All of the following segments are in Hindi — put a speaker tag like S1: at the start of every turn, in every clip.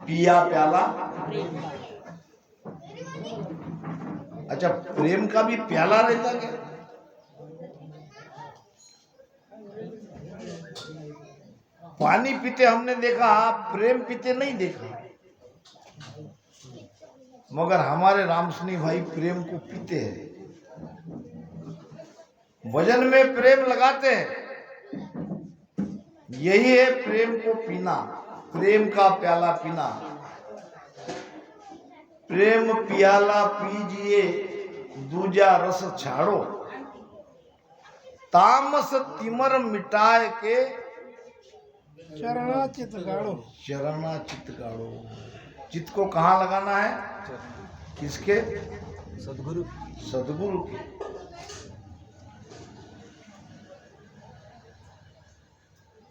S1: पिया प्याला। अच्छा, प्रेम का भी प्याला रहता क्या? पानी पीते हमने देखा, प्रेम पीते नहीं देखा। मगर हमारे रामसनी भाई प्रेम को पीते हैं, भजन में प्रेम लगाते हैं। यही है प्रेम को पीना, प्रेम का प्याला पीना। प्रेम प्याला पीजिए दूजा रस छाड़ो, तामस तिमर मिटाए के
S2: चरणाचित गाड़ो।
S1: चरणाचित गाड़ो। चित्त को कहाँ लगाना है? किसके?
S2: सदगुरु।
S1: सदगुरु के।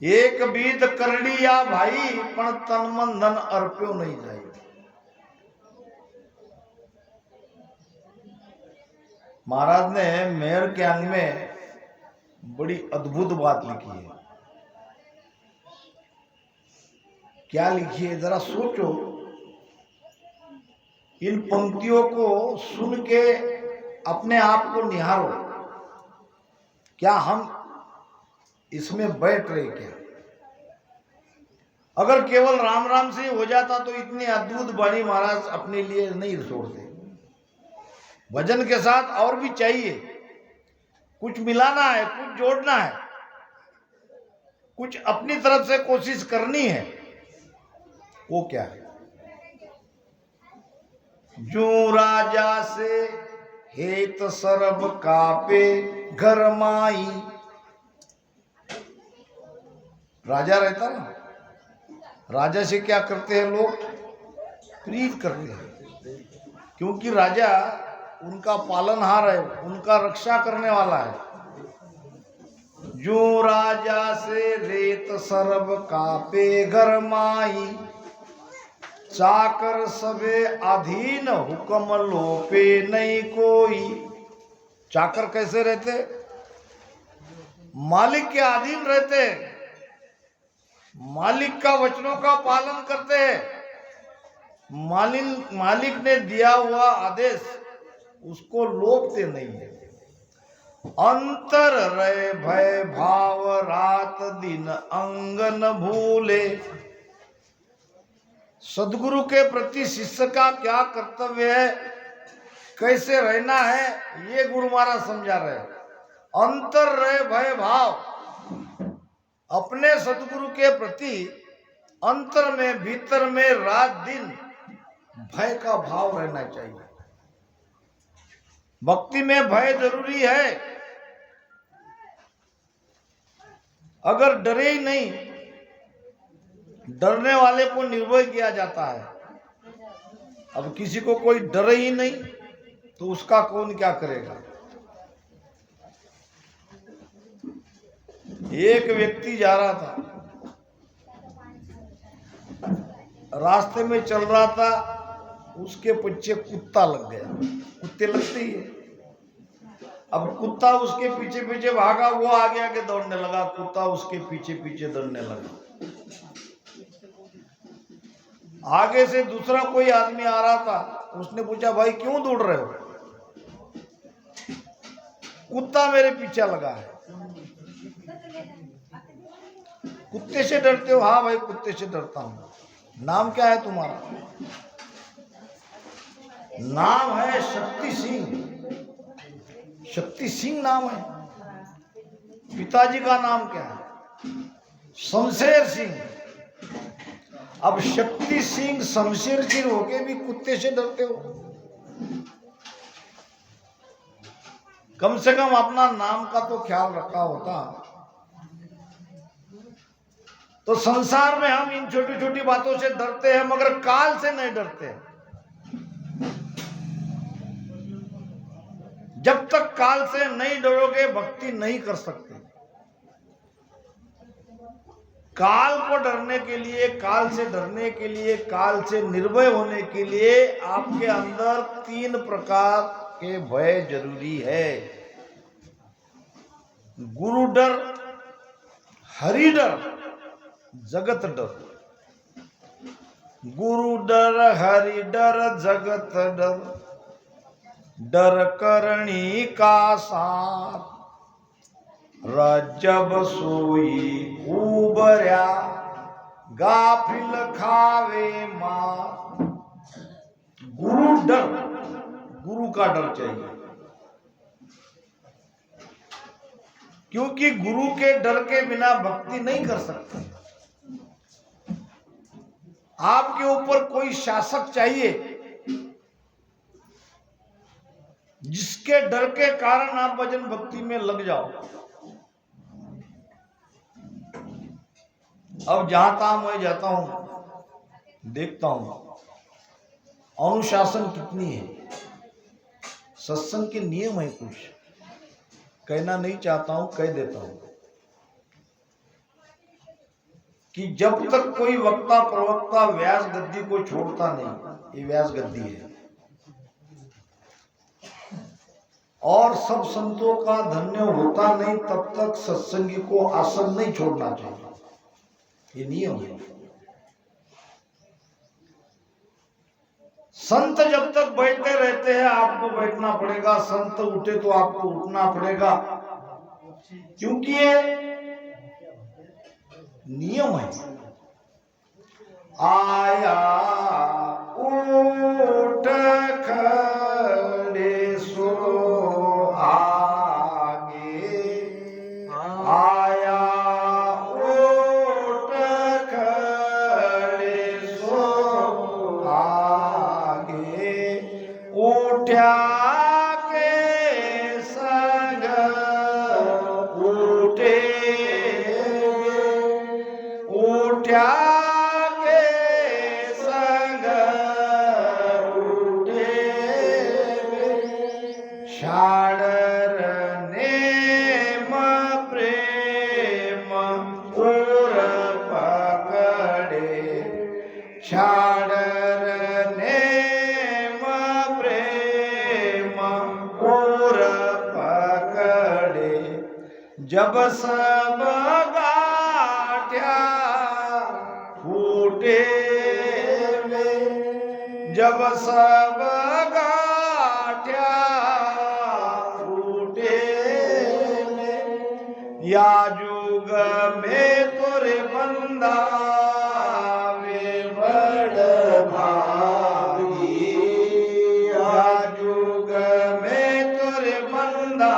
S1: एक बीत करड़ी या भाई, पण तन मन धन अर्प्यो नहीं जाए। महाराज ने मेहर के अंग में बड़ी अद्भुत बात लिखी है। क्या लिखी है जरा सोचो। इन पंक्तियों को सुन के अपने आप को निहारो। क्या हम इसमें बैठ रहे क्या? अगर केवल राम राम से हो जाता तो इतनी अद्भुत वाणी महाराज अपने लिए नहीं छोड़ते। भजन के साथ और भी चाहिए, कुछ मिलाना है, कुछ जोड़ना है, कुछ अपनी तरफ से कोशिश करनी है। वो क्या है? जो राजा से हेत सरब कापे घर माई। राजा रहता ना, राजा से क्या करते हैं लोग? प्रीत करते हैं, क्योंकि राजा उनका पालनहार है, उनका रक्षा करने वाला है। जो राजा से रेत सरब कापे घर माई, चाकर सबे अधीन हुक्म लोपे नहीं कोई। चाकर कैसे रहते? मालिक के अधीन रहते, मालिक का वचनों का पालन करते हैं। मालिक ने दिया हुआ आदेश उसको लोपते नहीं है। अंतर रहे भय भाव रात दिन अंग न भूले। सदगुरु के प्रति शिष्य का क्या कर्तव्य है, कैसे रहना है, ये गुरु महाराज समझा रहे। अंतर रहे भय भाव, अपने सदगुरु के प्रति अंतर में, भीतर में रात दिन भय का भाव रहना चाहिए। भक्ति में भय जरूरी है। अगर डरे ही नहीं, डरने वाले को निर्भय किया जाता है। अब किसी को कोई डरे ही नहीं तो उसका कौन क्या करेगा? एक व्यक्ति जा रहा था, रास्ते में चल रहा था, उसके पीछे कुत्ता लग गया। कुत्ते लगते ही है। अब कुत्ता उसके पीछे पीछे भागा, वो आगे आगे दौड़ने लगा, कुत्ता उसके पीछे पीछे दौड़ने लगा। आगे से दूसरा कोई आदमी आ रहा था, उसने पूछा, भाई क्यों दौड़ रहे हो? कुत्ता मेरे पीछे लगा है। कुत्ते से डरते हो? हाँ भाई, कुत्ते से डरता हूं। नाम क्या है तुम्हारा? नाम है शक्ति सिंह। शक्ति सिंह नाम है। पिताजी का नाम क्या है? शमशेर सिंह। अब शक्ति सिंह शमशेर सिंह होके भी कुत्ते से डरते हो? कम से कम अपना नाम का तो ख्याल रखा होता। तो संसार में हम इन छोटी छोटी बातों से डरते हैं, मगर काल से नहीं डरते। जब तक काल से नहीं डरोगे, भक्ति नहीं कर सकते। काल को डरने के लिए, काल से डरने के लिए, काल से निर्भय होने के लिए आपके अंदर 3 प्रकार के भय जरूरी है। गुरु डर, हरि डर, जगत डर। गुरु डर हरि डर जगत डर, डर करणी का साथ, रज्जब सोई उबर्या गाफिल खावे मार। गुरु डर, गुरु का डर चाहिए, क्योंकि गुरु के डर के बिना भक्ति नहीं कर सकते। आपके ऊपर कोई शासक चाहिए जिसके डर के कारण आप भजन भक्ति में लग जाओ। अब जहां तहां मैं जाता हूं, देखता हूं अनुशासन कितनी है। सत्संग के नियम है, कुछ कहना नहीं चाहता हूं, कह देता हूं कि जब तक कोई वक्ता प्रवक्ता व्यास गद्दी को छोड़ता नहीं, ये व्यास गद्दी है, और सब संतों का धन्य होता नहीं, तब तक सत्संगी को आसन नहीं छोड़ना चाहिए। ये नियम है। संत जब तक बैठते रहते हैं आपको बैठना पड़ेगा, संत उठे तो आपको उठना पड़ेगा, क्योंकि ये नियम है। आया उठ खड़े सो आगे, आया उठ खड़े सो आगे, उठा के संग उठे, उठा के संग उठे, शाडर नेम प्रेम उर पकड़े, शाडर नेम प्रेम उर पकड़े, जब सब गाठ्या फूटे वे, जब सब गाठ्या फूटे वे, या जुग में तोरे बंदा वे बड़ भागी, या जुग में तोरे बंदा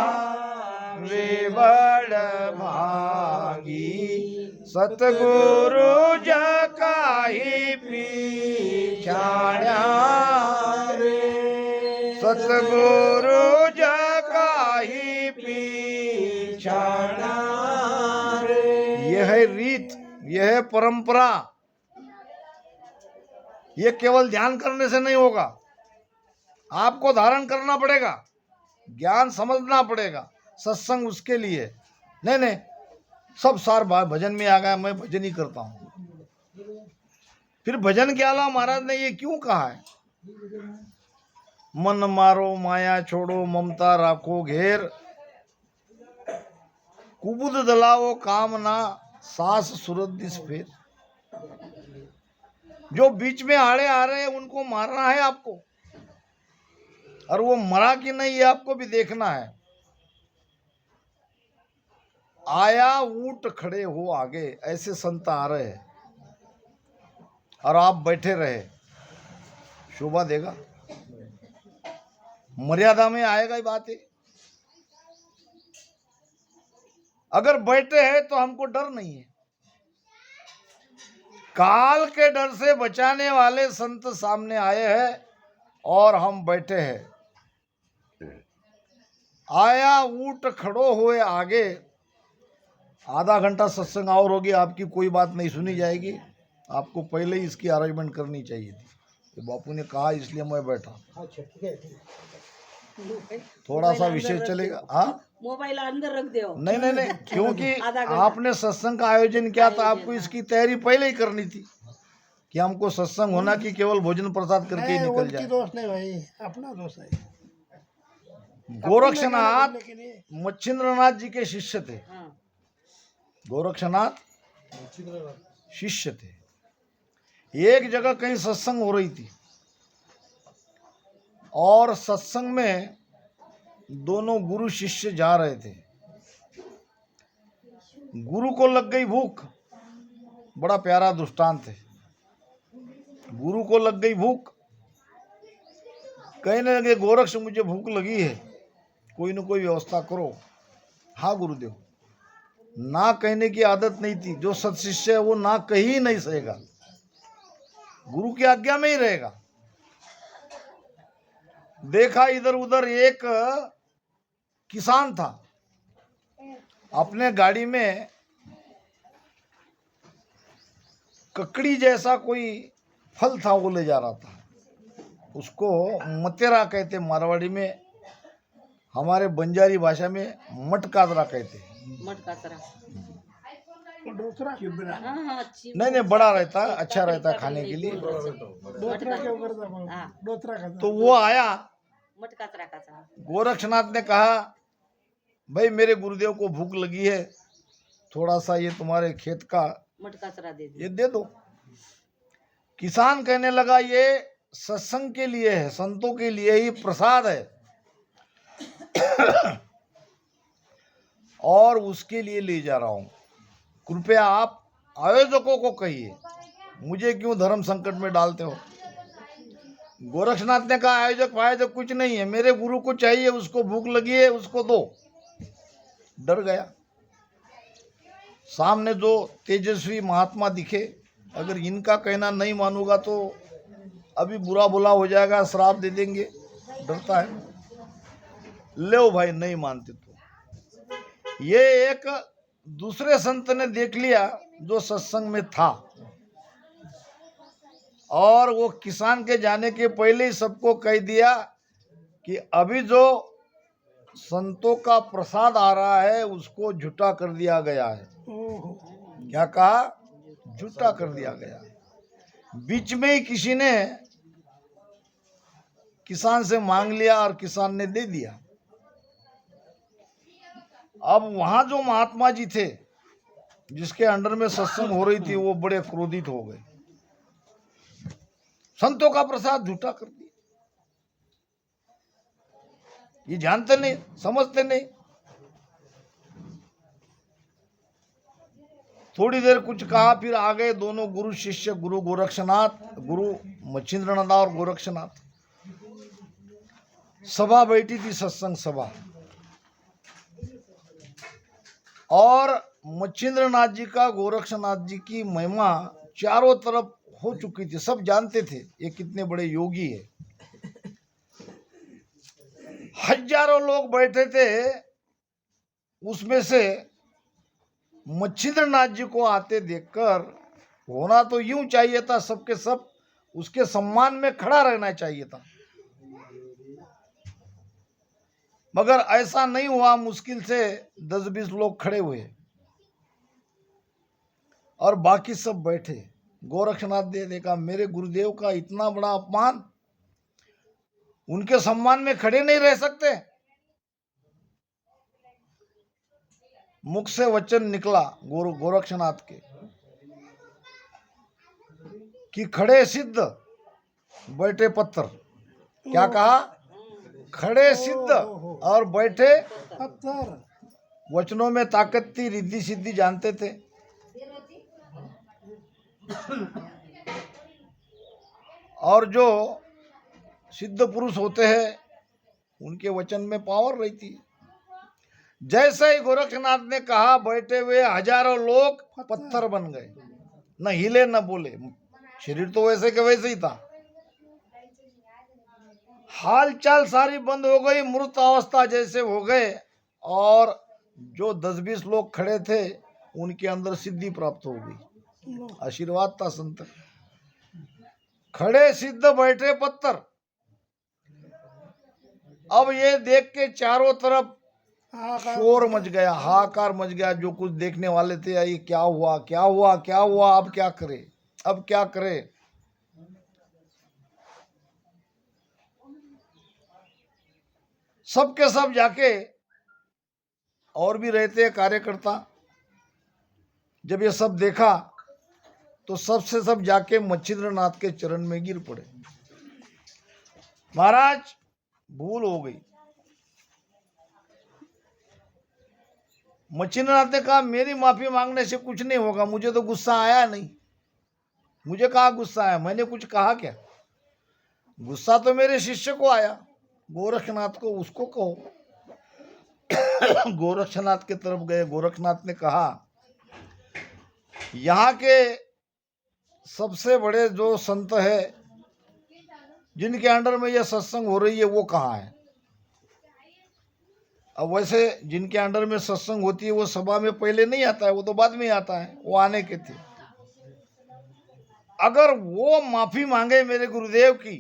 S1: वे बड़ भागी, सतगुरु जकाही पीछाण्या रे, सतगुरु जकाही पीछाण्या रे। यह है रीत, यह है परंपरा। यह केवल ध्यान करने से नहीं होगा, आपको धारण करना पड़ेगा, ज्ञान समझना पड़ेगा। सत्संग उसके लिए नहीं, नहीं सब सार भजन में आ गया, मैं भजन ही करता हूं। फिर भजन के अलावा महाराज ने ये क्यों कहा है, मन मारो माया छोड़ो ममता राखो घेर, कुबुद दलाओ कामना सास सूरत दिस फेर। जो बीच में आड़े आ रहे हैं उनको मारना है आपको, और वो मरा कि नहीं ये आपको भी देखना है। आया ऊट खड़े हो आगे, ऐसे संत आ रहे हैं और आप बैठे रहे, शोभा देगा? मर्यादा में आएगा ही बात है। अगर बैठे हैं तो हमको डर नहीं है। काल के डर से बचाने वाले संत सामने आए हैं और हम बैठे हैं। आया ऊट खड़ो हुए आगे, आधा घंटा सत्संग और होगी, आपकी कोई बात नहीं सुनी जाएगी, आपको पहले ही इसकी अरेंजमेंट करनी चाहिए थी। तो बापू ने कहा इसलिए मैं बैठा। थोड़ा सा विशेष चलेगा। हाँ,
S2: मोबाइल अंदर रख दो।
S1: नहीं नहीं नहीं, क्योंकि आपने सत्संग का आयोजन किया था, आपको इसकी तैयारी पहले ही करनी थी कि हमको सत्संग होना कि केवल भोजन प्रसाद करके ही निकल जाए।
S3: दोस्त नहीं भाई, अपना दोस्त है।
S1: गोरक्षनाथ मच्छिंद्रनाथ जी के शिष्य थे। गोरक्षनाथ शिष्य थे। एक जगह कहीं सत्संग हो रही थी और सत्संग में दोनों गुरु शिष्य जा रहे थे। गुरु को लग गई भूख, बड़ा प्यारा दृष्टांत है। गुरु को लग गई भूख, कहने लगे गोरक्ष मुझे भूख लगी है, कोई न कोई व्यवस्था करो। हाँ गुरुदेव। ना कहने की आदत नहीं थी। जो सत्शिष्य है वो ना कहीं नहीं सहेगा, गुरु की आज्ञा में ही रहेगा। देखा इधर उधर एक किसान था, अपने गाड़ी में ककड़ी जैसा कोई फल था वो ले जा रहा था। उसको मतेरा कहते मारवाड़ी में, हमारे बंजारी भाषा में मटकादरा कहते हैं।
S3: डोथरा
S1: नहीं बड़ा रहता, अच्छा रहता खाने के लिए।
S3: डोथरा के ऊपर डोथरा का
S1: तो वो आया, गोरक्षनाथ ने कहा भाई मेरे गुरुदेव को भूख लगी है, थोड़ा सा ये तुम्हारे खेत का ये दे दो। किसान कहने लगा ये सत्संग के लिए है, संतों के लिए ही प्रसाद है और उसके लिए ले जा रहा हूं, कृपया आप आयोजकों को कहिए, मुझे क्यों धर्म संकट में डालते हो। गोरक्षनाथ ने कहा आयोजक कुछ नहीं है, मेरे गुरु को चाहिए, उसको भूख लगी है, उसको दो। डर गया। सामने जो तेजस्वी महात्मा दिखे, अगर इनका कहना नहीं मानूंगा तो अभी बुरा बुला हो जाएगा, श्राप दे देंगे, डरता है। ले भाई नहीं मानते तो। ये एक दूसरे संत ने देख लिया जो सत्संग में था, और वो किसान के जाने के पहले ही सबको कह दिया कि अभी जो संतों का प्रसाद आ रहा है उसको झूठा कर दिया गया है। क्या कहा? झूठा कर दिया गया। बीच में ही किसी ने किसान से मांग लिया और किसान ने दे दिया। अब वहां जो महात्मा जी थे जिसके अंडर में सत्संग हो रही थी, वो बड़े क्रोधित हो गए, संतों का प्रसाद झूठा कर दिया। ये जानते नहीं, समझते नहीं। थोड़ी देर कुछ कहा, फिर आ गए दोनों गुरु शिष्य, गुरु गोरक्षनाथ, गुरु मच्छिंद्रनाथ और गोरक्षनाथ। सभा बैठी थी, सत्संग सभा, और मच्छिंद्रनाथ जी का, गोरक्षनाथ जी की महिमा चारों तरफ हो चुकी थी, सब जानते थे ये कितने बड़े योगी है। हजारों लोग बैठे थे, उसमें से मच्छिंद्रनाथ जी को आते देखकर होना तो यूं चाहिए था, सबके सब उसके सम्मान में खड़ा रहना चाहिए था, मगर ऐसा नहीं हुआ। मुश्किल से 10-20 लोग खड़े हुए और बाकी सब बैठे। गोरक्षनाथ ने देखा मेरे गुरुदेव का इतना बड़ा अपमान, उनके सम्मान में खड़े नहीं रह सकते। मुख से वचन निकला गोरक्षनाथ के कि खड़े सिद्ध बैठे पत्थर। क्या कहा? खड़े सिद्ध और बैठे
S3: पत्थर।
S1: वचनों में ताकत थी, रिद्धि सिद्धि जानते थे। और जो सिद्ध पुरुष होते हैं उनके वचन में पावर रहती। जैसे ही गोरक्षनाथ ने कहा, बैठे हुए हजारों लोग पत्थर बन गए, न हिले न बोले। शरीर तो वैसे के वैसे ही था, हाल चाल सारी बंद हो गई, मृत अवस्था जैसे हो गए। और जो 10-20 लोग खड़े थे उनके अंदर सिद्धि प्राप्त हो गई, आशीर्वाद था संत। खड़े सिद्ध बैठे पत्थर। अब ये देख के चारों तरफ शोर मच गया, हाहाकार मच गया। जो कुछ देखने वाले थे, ये क्या हुआ क्या हुआ क्या हुआ, अब क्या करे, अब क्या करे। सब के सब जाके, और भी रहते हैं कार्यकर्ता, जब ये सब देखा तो सबसे सब जाके मच्छिंद्रनाथ के चरण में गिर पड़े। महाराज भूल हो गई। मच्छिंद्रनाथ ने कहा मेरी माफी मांगने से कुछ नहीं होगा, मुझे तो गुस्सा आया नहीं। मुझे कहा गुस्सा आया, मैंने कुछ कहा क्या? गुस्सा तो मेरे शिष्य को आया, गोरखनाथ को, उसको कहो। गोरखनाथ के तरफ गए। गोरखनाथ ने कहा यहाँ के सबसे बड़े जो संत है जिनके अंडर में यह सत्संग हो रही है वो कहाँ है? अब वैसे जिनके अंडर में सत्संग होती है वो सभा में पहले नहीं आता है, वो तो बाद में आता है, वो आने के थे। अगर वो माफी मांगे मेरे गुरुदेव की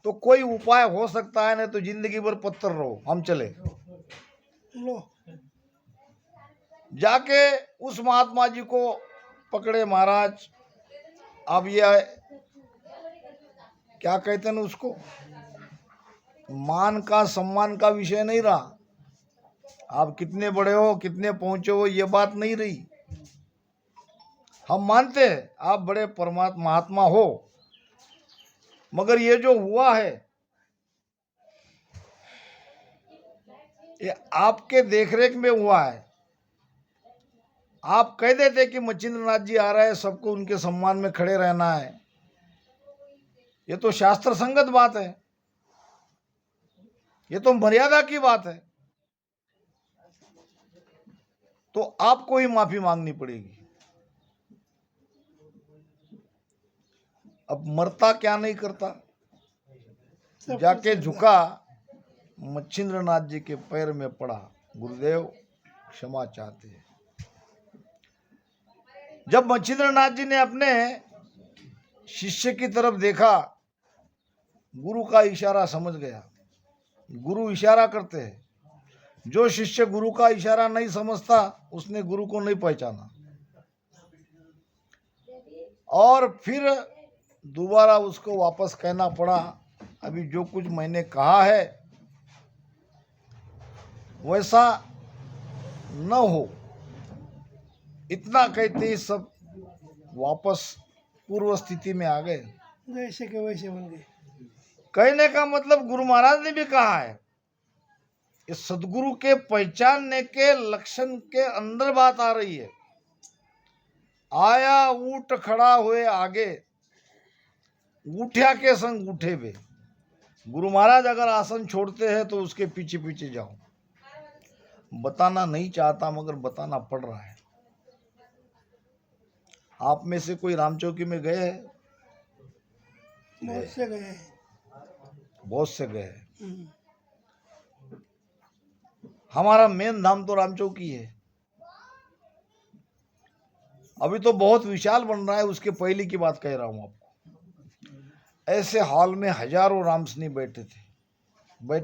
S1: तो कोई उपाय हो सकता है, नहीं तो जिंदगी भर पत्थर रहो, हम चले।
S3: लो
S1: जाके उस महात्मा जी को पकड़े महाराज। अब ये क्या कहते हैं उसको, मान का सम्मान का विषय नहीं रहा। आप कितने बड़े हो, कितने पहुंचे हो, ये बात नहीं रही। हम मानते हैं आप बड़े परमात्मा महात्मा हो, मगर ये जो हुआ है ये आपके देखरेख में हुआ है। आप कह देते कि मच्छिंद्रनाथ जी आ रहे हैं, सबको उनके सम्मान में खड़े रहना है, ये तो शास्त्र संगत बात है, ये तो मर्यादा की बात है। तो आपको ही माफी मांगनी पड़ेगी। अब मरता क्या नहीं करता, जाके झुका, मच्छिंद्रनाथ जी के पैर में पड़ा, गुरुदेव क्षमा चाहते हैं। जब मच्छिंद्रनाथ जी ने अपने शिष्य की तरफ देखा, गुरु का इशारा समझ गया। गुरु इशारा करते हैं, जो शिष्य गुरु का इशारा नहीं समझता उसने गुरु को नहीं पहचाना। और फिर दोबारा उसको वापस कहना पड़ा, अभी जो कुछ मैंने कहा है वैसा न हो। इतना कहते ही सब वापस पूर्व स्थिति में आ गए।
S3: जैसे के वैसे बन गए।
S1: कहने का मतलब गुरु महाराज ने भी कहा है, इस सदगुरु के पहचानने के लक्षण के अंदर बात आ रही है। आया ऊट खड़ा हुए आगे, उठ्या के संग उठे वे। गुरु महाराज अगर आसन छोड़ते हैं तो उसके पीछे पीछे जाओ। बताना नहीं चाहता मगर बताना पड़ रहा है। आप में से कोई रामचौकी में गए हैं?
S3: बहुत से गए।
S1: बहुत से गए। हमारा मेन धाम तो रामचौकी है। अभी तो बहुत विशाल बन रहा है, उसके पहले की बात कह रहा हूं आपको। ऐसे हॉल में हजारों रामसनी बैठे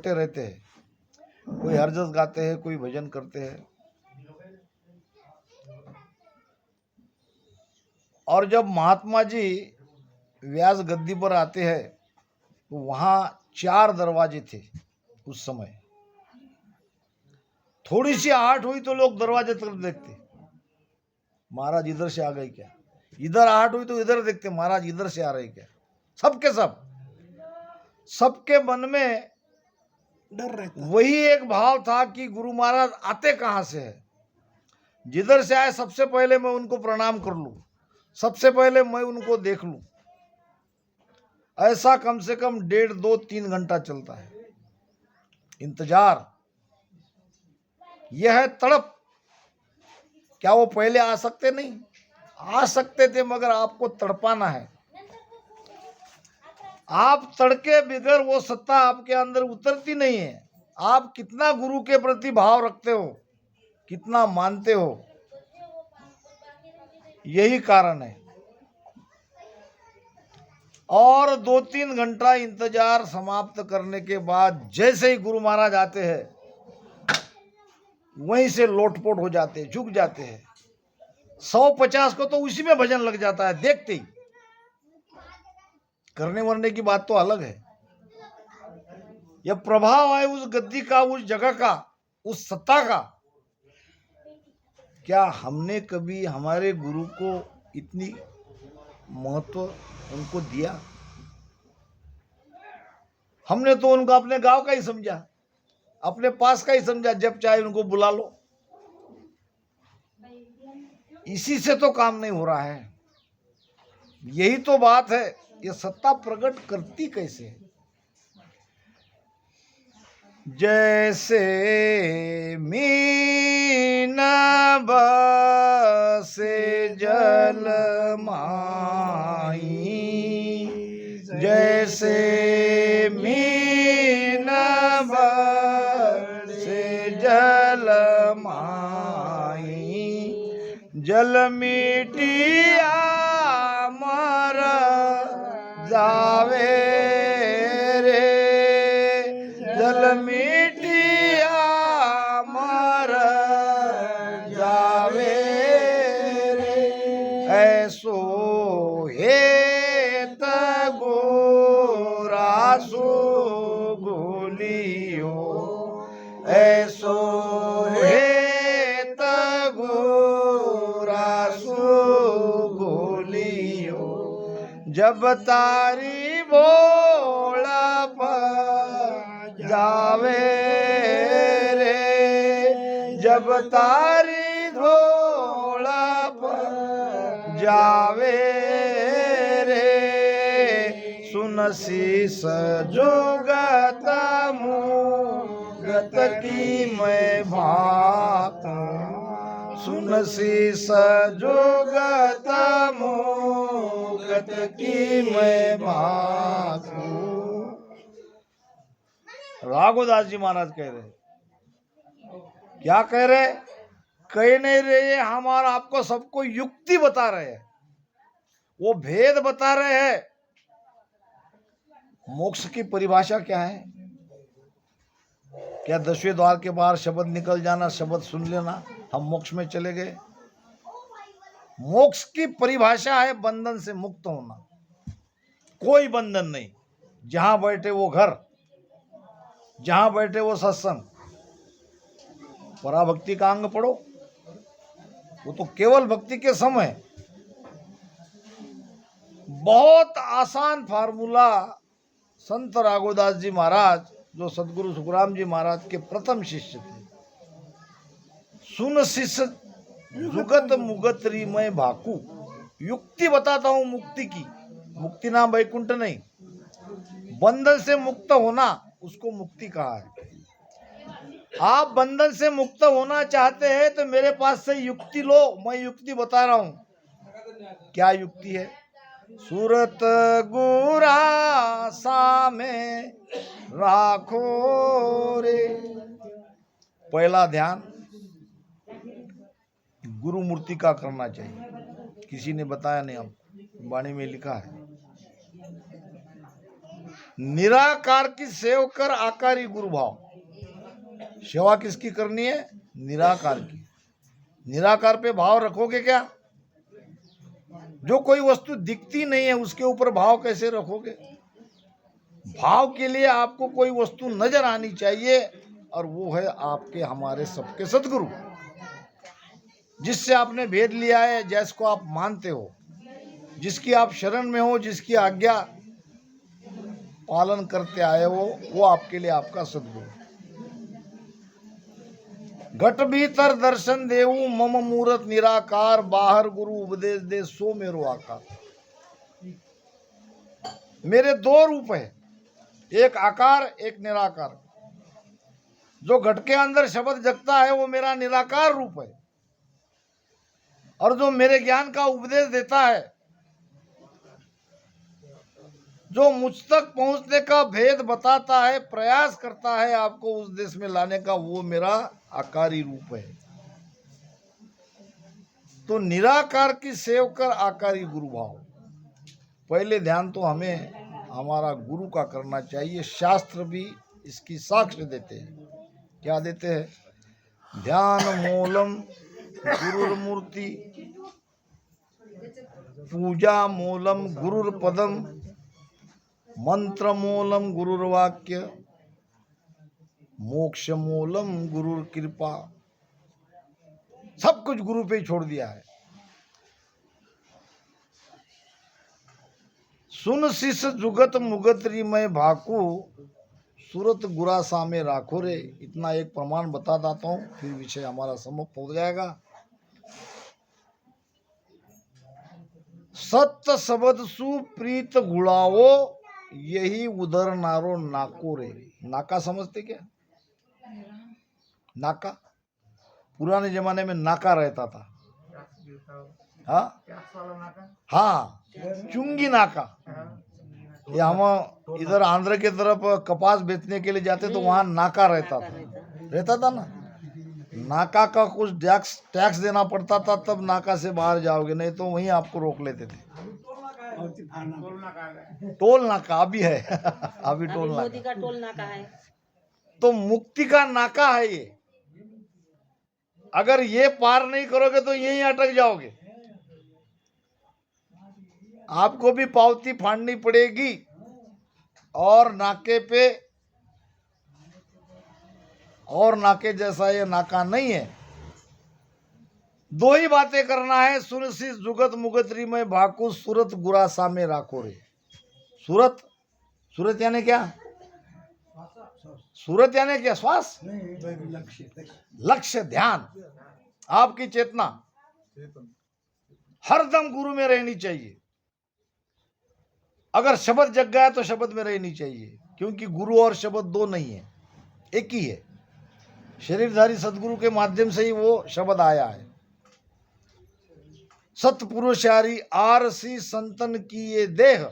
S1: रहते हैं। कोई हरजस गाते हैं, कोई भजन करते हैं। और जब महात्मा जी व्यास गद्दी पर आते हैं तो वहां 4 दरवाजे थे उस समय। थोड़ी सी आहट हुई तो लोग दरवाजे तरफ देखते, महाराज इधर से आ गए क्या। इधर आहट हुई तो इधर देखते, महाराज इधर से आ रहे क्या। सबके सबके मन में
S3: डर रहता।
S1: वही एक भाव था कि गुरु महाराज आते कहां से है। जिधर से आए सबसे पहले मैं उनको प्रणाम कर लूं, सबसे पहले मैं उनको देख लूं। ऐसा कम से कम 1.5, 2, 3 घंटा चलता है इंतजार। यह है तड़प। क्या वो पहले आ सकते नहीं? आ सकते थे, मगर आपको तड़पाना है। आप तड़के बिगर वो सत्ता आपके अंदर उतरती नहीं है। आप कितना गुरु के प्रति भाव रखते हो, कितना मानते हो, यही कारण है। और 2-3 घंटा इंतजार समाप्त करने के बाद जैसे ही गुरु महाराज आते हैं वहीं से लोटपोट हो जाते हैं, झुक जाते हैं। 150 को तो उसी में भजन लग जाता है देखते ही। करने वरने की बात तो अलग है। यह प्रभाव है उस गद्दी का, उस जगह का, उस सत्ता का। क्या हमने कभी हमारे गुरु को इतनी महत्व उनको दिया। हमने तो उनको अपने गांव का ही समझा, अपने पास का ही समझा, जब चाहे उनको बुला लो। इसी से तो काम नहीं हो रहा है। यही तो बात है, ये सत्ता प्रकट करती कैसे है? जैसे मीन बसे जल माई, जैसे मीन बसे जल माई, जल मिटिया मर जावे रे, जल मिटिया मर जावे रे, ऐसो हेत गोरा सो गोलियो, ऐसो हेत गोरा सो गोलियो, जब तारी बोल जावे रे, जब तारी धोल जावे रे, सुन शीस जोगत मुगत की मैं भाता, सुन शीस जोगत मुगत की मैं भाता। राघोदास जी महाराज कह रहे, क्या कह रहे? कह नहीं रहे, हमारा आपको सबको युक्ति बता रहे हैं, वो भेद बता रहे हैं। मोक्ष की परिभाषा क्या है? क्या 10वें द्वार के बाहर शब्द निकल जाना, शब्द सुन लेना, हम मोक्ष में चले गए? मोक्ष की परिभाषा है बंधन से मुक्त होना, कोई बंधन नहीं। जहां बैठे वो घर, जहां बैठे वो सत्संग। पराभक्ति का अंग पढ़ो, वो तो केवल भक्ति के समय। बहुत आसान फार्मूला संत राघोदास जी महाराज, जो सदगुरु सुखराम जी महाराज के प्रथम शिष्य थे। सुन शिष्य जुगत मुगत री मैं भाकू, युक्ति बताता हूं मुक्ति की। मुक्ति नाम वैकुंठ नहीं, बंधन से मुक्त होना, उसको मुक्ति कहा है। आप बंधन से मुक्त होना चाहते हैं तो मेरे पास से युक्ति लो, मैं युक्ति बता रहा हूं। क्या युक्ति है? सूरत गुरा सामे राखो रे। पहला ध्यान गुरु मूर्ति का करना चाहिए, किसी ने बताया नहीं, हम वाणी में लिखा है। निराकार की सेव कर आकारी गुरु भाव। सेवा किसकी करनी है? निराकार की। निराकार पे भाव रखोगे क्या? जो कोई वस्तु दिखती नहीं है उसके ऊपर भाव कैसे रखोगे? भाव के लिए आपको कोई वस्तु नजर आनी चाहिए, और वो है आपके हमारे सबके सदगुरु, जिससे आपने भेद लिया है, जिसको आप मानते हो, जिसकी आप शरण में हो, जिसकी आज्ञा पालन करते आए हो, वो आपके लिए आपका सदगुरु। घट भीतर दर्शन देऊ मम मूरत निराकार, बाहर गुरु उपदेश दे सो मेरो आकार। मेरे दो रूप है, एक आकार एक निराकार। जो घट के अंदर शब्द जगता है वो मेरा निराकार रूप है, और जो मेरे ज्ञान का उपदेश देता है, जो मुझ तक पहुंचने का भेद बताता है, प्रयास करता है आपको उस देश में लाने का, वो मेरा आकारी रूप है। तो निराकार की सेव कर आकारी गुरु भाव। पहले ध्यान तो हमें हमारा गुरु का करना चाहिए। शास्त्र भी इसकी साक्ष्य देते हैं। क्या देते हैं? ध्यान मूलम गुरुर मूर्ति, पूजा मूलम गुरुर पदम, मंत्र मूलम गुरुर वाक्य, मोक्ष मूलम गुरुर कृपा। सब कुछ गुरु पे ही छोड़ दिया है। सुन शिष जुगत मुगतरी में भाकू सूरत गुरा सामे राखो रे। इतना एक प्रमाण बता देता हूँ, फिर विषय हमारा समाप्त हो जाएगा। सत्य शब्द सुप्रीत गुड़ावो, यही उधर नारो नाको रे। नाका समझते क्या? नाका, पुराने जमाने में नाका रहता था। हाँ हाँ, चुंगी नाका। ये हम इधर आंध्र के तरफ कपास बेचने के लिए जाते तो वहाँ नाका रहता था ना। नाका का कुछ टैक्स देना पड़ता था, तब नाका से बाहर जाओगे, नहीं तो वहीं आपको रोक लेते थे। टोल नाका अभी है अभी टोल नाका, मोदी का टोल नाका है। तो मुक्ति का नाका है ये। अगर ये पार नहीं करोगे तो यहीं अटक जाओगे। आपको भी पावती फाड़नी पड़ेगी, और नाके जैसा ये नाका नहीं है। दो ही बातें करना है, सुन सी जुगत मुगतरी में भाकू सूरत गुरा सामे राखो रे। सूरत यानी क्या? सूरत यानी क्या? श्वास, लक्ष्य, ध्यान, आपकी चेतना हरदम गुरु में रहनी चाहिए। अगर शब्द जग गया तो शब्द में रहनी चाहिए, क्योंकि गुरु और शब्द दो नहीं है, एक ही है। शरीरधारी सदगुरु के माध्यम से ही वो शब्द आया है। सतपुरुषारी आरसी संतन की ये देह,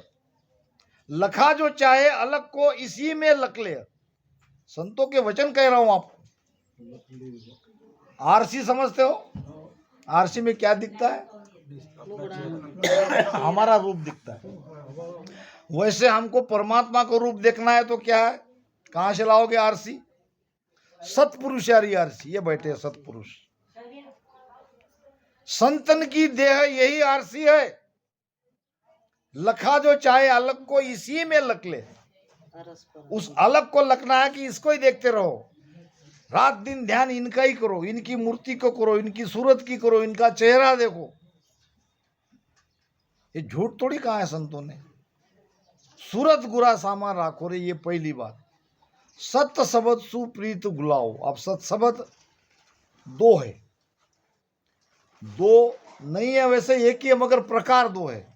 S1: लखा जो चाहे अलग को इसी में लख ले। संतों के वचन कह रहा हूं आपको। आरसी समझते हो? आरसी में क्या दिखता है? हमारा रूप दिखता है। वैसे हमको परमात्मा को रूप देखना है तो क्या है? कहां से लाओगे आरसी? सतपुरुषारी आरसी, ये बैठे सतपुरुष। संतन की देह यही आरसी है। लखा जो चाहे अलग को इसी में लख ले। उस अलग को लखना है कि इसको ही देखते रहो, रात दिन ध्यान इनका ही करो, इनकी मूर्ति को करो, इनकी सूरत की करो, इनका चेहरा देखो। ये झूठ थोड़ी कहा है संतों ने। सूरत गुरा सामा राखो रे, ये पहली बात। सत्य शब्द सुप्रीत गुलाओ। अब सत्य शब्द दो है, दो नहीं है वैसे, एक ही है, मगर प्रकार दो है।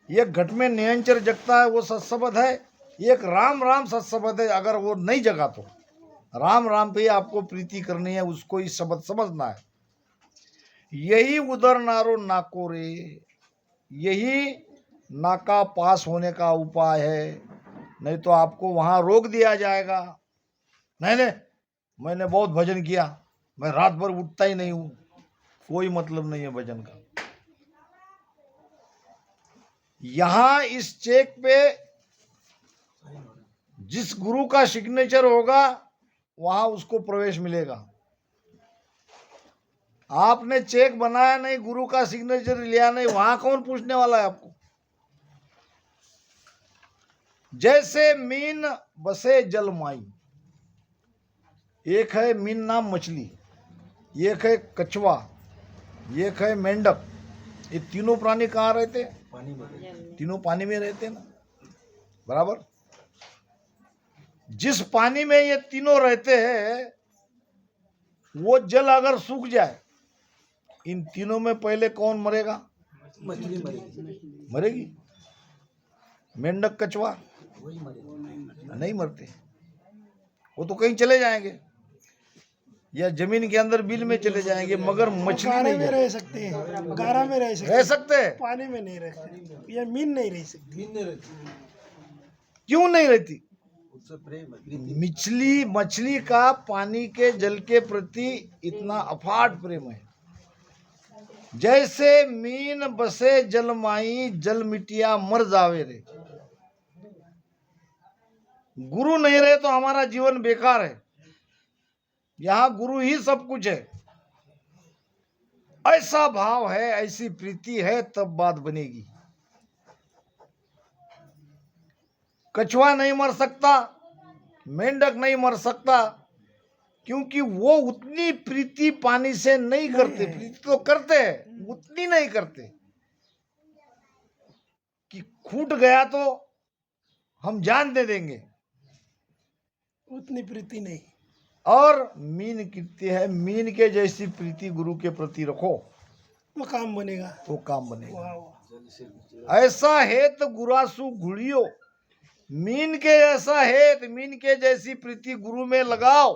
S1: एक घट में नियंचर जगता है, वो सत्शब्द है। एक राम राम सत्शब्द है। अगर वो नहीं जगा तो राम राम पे आपको प्रीति करनी है, उसको ही शब्द समझना है। यही उधर नारो नाको रे, यही नाका पास होने का उपाय है। नहीं तो आपको वहां रोक दिया जाएगा। नहीं, मैंने बहुत भजन किया, मैं रात भर उठता ही नहीं हूं। कोई मतलब नहीं है भजन का। यहां इस चेक पे जिस गुरु का सिग्नेचर होगा वहां उसको प्रवेश मिलेगा। आपने चेक बनाया नहीं, गुरु का सिग्नेचर लिया नहीं, वहां कौन पूछने वाला है आपको? जैसे मीन बसे जल माई। एक है मीन नाम मछली, एक है कछुआ, एक है मेंढक। ये तीनों प्राणी कहाँ रहते? पानी में। तीनों पानी में रहते हैं ना, बराबर। जिस पानी में ये तीनों रहते हैं, वो जल अगर सूख जाए, इन तीनों में पहले कौन मरेगा? मछली मरेगी। मेंढक कछुआ नहीं मरते, वो तो कहीं चले जाएंगे, या जमीन के अंदर बिल में चले जाएंगे, मगर मछली
S3: गारा में रह सकते हैं, गारा में रह सकते हैं, पानी में नहीं रह सकते। या मीन नहीं रह सकती।
S1: क्यों नहीं रहती? मछली का पानी के जल के प्रति इतना अफाट प्रेम है। जैसे मीन बसे जल माई, जल मिटिया मर जावे रे। गुरु नहीं रहे तो हमारा जीवन बेकार है। यहां गुरु ही सब कुछ है। ऐसा भाव है, ऐसी प्रीति है, तब बात बनेगी। कछुआ नहीं मर सकता, मेंढक नहीं मर सकता, क्योंकि वो उतनी प्रीति पानी से नहीं करते। प्रीति तो करते हैं, उतनी नहीं करते। कि छूट गया तो हम जान दे देंगे,
S3: उतनी प्रीति नहीं।
S1: और मीन कहते हैं मीन के जैसी प्रीति गुरु के प्रति रखो
S3: मकाम बनेगा।
S1: तो काम बनेगा।
S3: वाह वाह।
S1: ऐसा हेत गुरासु घुड़ियो, मीन के ऐसा हेत, मीन के जैसी प्रीति गुरु में लगाओ,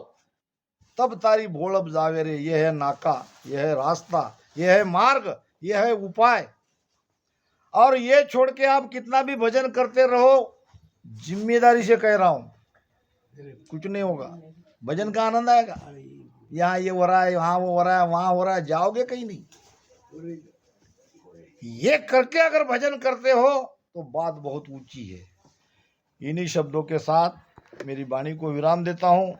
S1: तब तारी भोलब जावे रे। यह है नाका, यह है रास्ता, यह है मार्ग, यह है उपाय। और ये छोड़ के आप कितना भी भजन करते रहो, जिम्मेदारी से कह रहा हूं, कुछ नहीं होगा। भजन का आनंद आएगा, यहाँ ये हो रहा है, वहाँ वो हो रहा है, वहाँ हो रहा है, जाओगे कहीं नहीं। ये करके अगर भजन करते हो तो बात बहुत ऊंची है। इन्हीं शब्दों के साथ मेरी वाणी को विराम देता हूं।